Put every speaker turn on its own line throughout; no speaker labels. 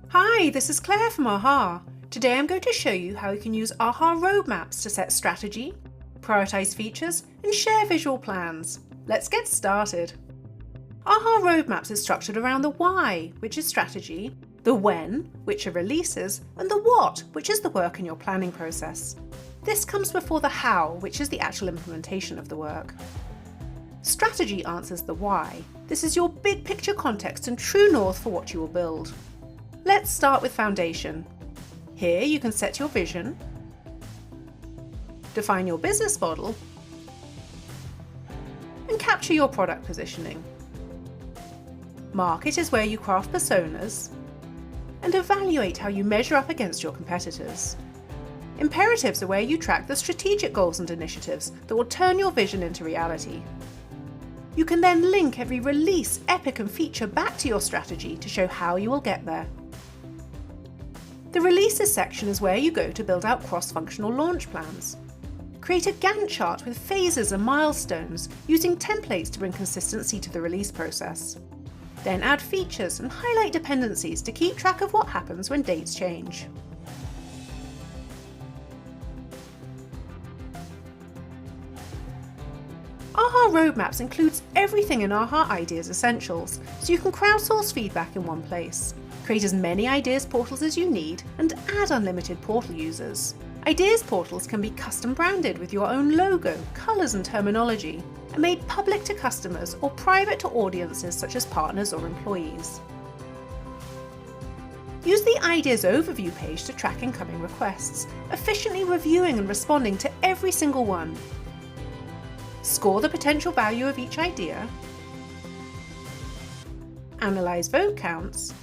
Hi, this is Claire from AHA. Today I'm going to show you how you can use AHA roadmaps to set strategy, prioritize features, and share visual plans. Let's get started. AHA roadmaps is structured around the why, which is strategy, the when, which are releases, and the what, which is the work in your planning process. This comes before the how, which is the actual implementation of the work. Strategy answers the why. This is your big picture context and true north for what you will build. Let's start with foundation. Here you can set your vision, define your business model, and capture your product positioning. Market is where you craft personas and evaluate how you measure up against your competitors. Imperatives are where you track the strategic goals and initiatives that will turn your vision into reality. You can then link every release, epic, and feature back to your strategy to show how you will get there. The Releases section is where you go to build out cross-functional launch plans. Create a Gantt chart with phases and milestones using templates to bring consistency to the release process. Then add features and highlight dependencies to keep track of what happens when dates change. AHA Roadmaps includes everything in AHA Ideas Essentials, so you can crowdsource feedback in one place. Create as many ideas portals as you need and add unlimited portal users. Ideas portals can be custom branded with your own logo, colours and terminology, and made public to customers or private to audiences such as partners or employees. Use the Ideas Overview page to track incoming requests, efficiently reviewing and responding to every single one. Score the potential value of each idea, analyse vote counts,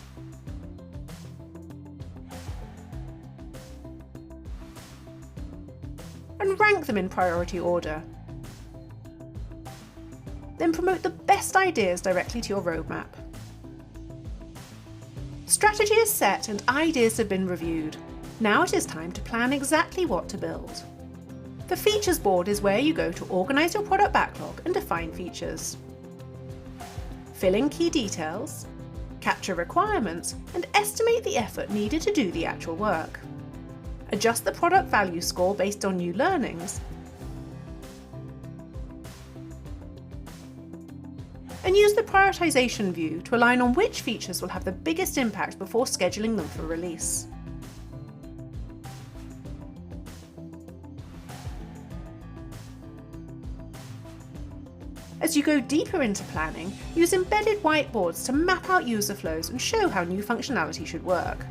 and rank them in priority order. Then promote the best ideas directly to your roadmap. Strategy is set and ideas have been reviewed. Now it is time to plan exactly what to build. The Features board is where you go to organise your product backlog and define features. Fill in key details, capture requirements, and estimate the effort needed to do the actual work. Adjust the product value score based on new learnings, and use the prioritization view to align on which features will have the biggest impact before scheduling them for release. As you go deeper into planning, use embedded whiteboards to map out user flows and show how new functionality should work.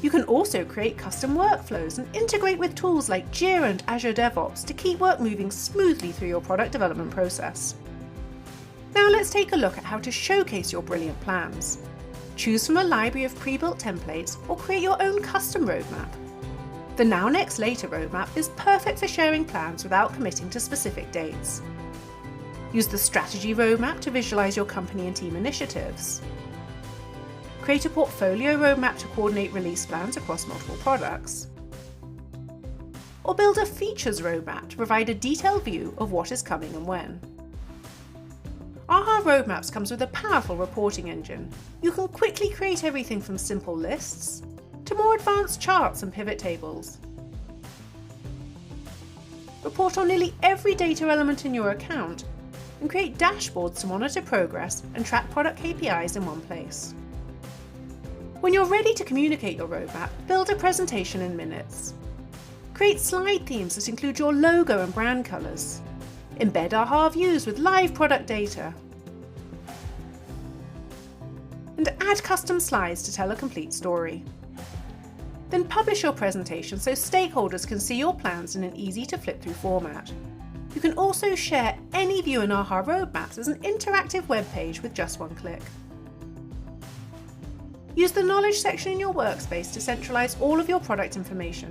You can also create custom workflows and integrate with tools like Jira and Azure DevOps to keep work moving smoothly through your product development process. Now let's take a look at how to showcase your brilliant plans. Choose from a library of pre-built templates or create your own custom roadmap. The Now Next Later roadmap is perfect for sharing plans without committing to specific dates. Use the Strategy roadmap to visualize your company and team initiatives. Create a portfolio roadmap to coordinate release plans across multiple products. Or build a features roadmap to provide a detailed view of what is coming and when. AHA Roadmaps comes with a powerful reporting engine. You can quickly create everything from simple lists to more advanced charts and pivot tables. Report on nearly every data element in your account and create dashboards to monitor progress and track product KPIs in one place. When you're ready to communicate your roadmap, build a presentation in minutes. Create slide themes that include your logo and brand colours. Embed AHA views with live product data. And add custom slides to tell a complete story. Then publish your presentation so stakeholders can see your plans in an easy to flip through format. You can also share any view in AHA Roadmaps as an interactive web page with just one click. Use the Knowledge section in your workspace to centralize all of your product information.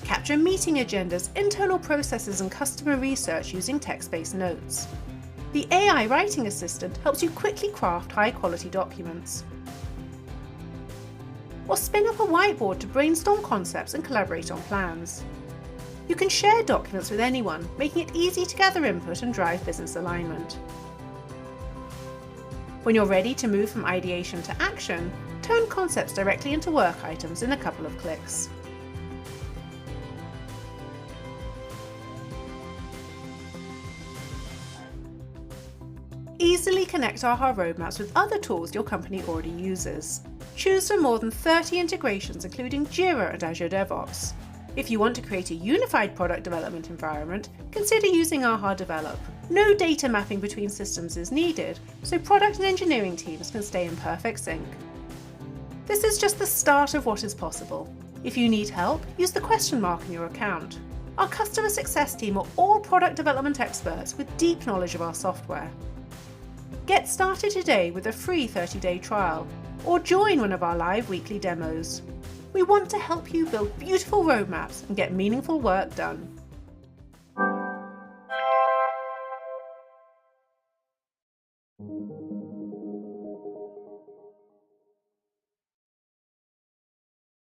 Capture meeting agendas, internal processes, and customer research using text-based notes. The AI Writing Assistant helps you quickly craft high-quality documents. Or spin up a whiteboard to brainstorm concepts and collaborate on plans. You can share documents with anyone, making it easy to gather input and drive business alignment. When you're ready to move from ideation to action, turn concepts directly into work items in a couple of clicks. Easily connect AHA roadmaps with other tools your company already uses. Choose from more than 30 integrations including Jira and Azure DevOps. If you want to create a unified product development environment, consider using AHA Develop. No data mapping between systems is needed, so product and engineering teams can stay in perfect sync. This is just the start of what is possible. If you need help, use the question mark in your account. Our customer success team are all product development experts with deep knowledge of our software. Get started today with a free 30-day trial, or join one of our live weekly demos. We want to help you build beautiful roadmaps and get meaningful work done.